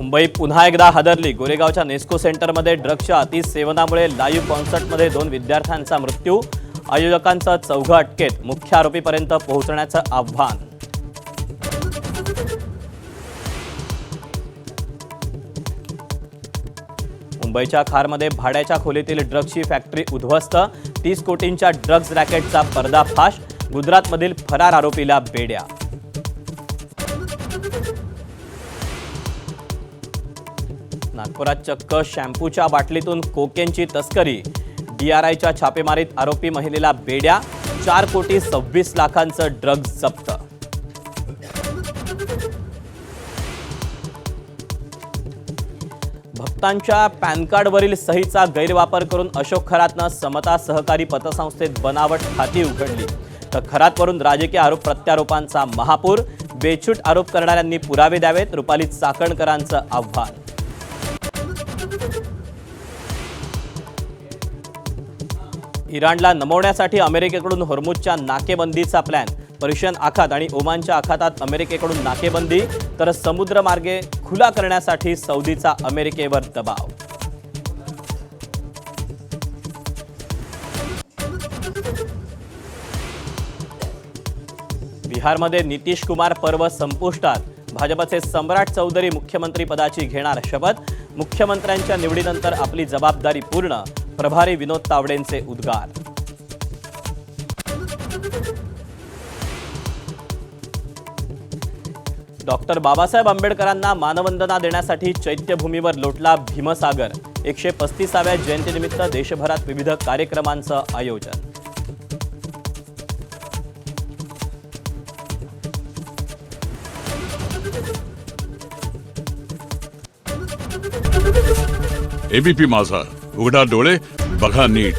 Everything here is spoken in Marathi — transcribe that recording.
मुंबई पुन्हा एकदा हादरली। गोरेगावच्या नेस्को सेंटरमध्ये ड्रग्सच्या अतिसेवनामुळे लाईव्ह कॉन्सर्टमध्ये 2 विद्यार्थ्यांचा मृत्यू। आयोजकांचा चौघा अटकेत, मुख्य आरोपीपर्यंत पोहोचण्याचं आव्हान। मुंबईच्या खारमध्ये भाड्याच्या खोलीतील ड्रग्सची फॅक्टरी उद्ध्वस्त। 30 कोटींच्या ड्रग्ज रॅकेटचा पर्दाफाश। गुजरातमधील फरार आरोपीला बेड्या। नागपुरात चक्क शॅम्पूच्या बाटलीतून कोकेनची तस्करी। DRIच्या छापेमारीत आरोपी महिलेला बेड्या। 4 कोटी 26 लाखांचं ड्रग्ज जप्त। भक्तांच्या पॅन कार्डवरील सहीचा गैरवापर करून अशोक खरातनं समता सहकारी पतसंस्थेत बनावट खाती उघडली। तर खरातवरून राजकीय आरोप प्रत्यारोपांचा महापूर। बेछूट आरोप करणाऱ्यांनी पुरावे द्यावेत, रुपाली चाकणकरांचं आव्हान। इराणला नमवण्यासाठी अमेरिकेकडून होर्मुझच्या नाकेबंदीचा प्लॅन। पर्शियन आखात आणि ओमानच्या आखातात अमेरिकेकडून नाकेबंदी, तर समुद्रमार्गे खुला करण्यासाठी सौदीचा अमेरिकेवर दबाव। बिहारमध्ये नितीश कुमार पर्व संपुष्टात। भाजपचे सम्राट चौधरी मुख्यमंत्री पदाची घेणार शपथ। मुख्यमंत्र्यांच्या निवडीनंतर आपली जबाबदारी पूर्ण। प्रभारी विनोद तावडेंचे उद्गार। डॉक्टर बाबासाहेब आंबेडकरांना मानवंदना देण्यासाठी चैत्यभूमीवर लोटला भीमसागर। 135व्या जयंतीनिमित्त देशभरात विविध कार्यक्रमांचं आयोजन। एबीपी माझा, उघडा डोळे बघा नीट।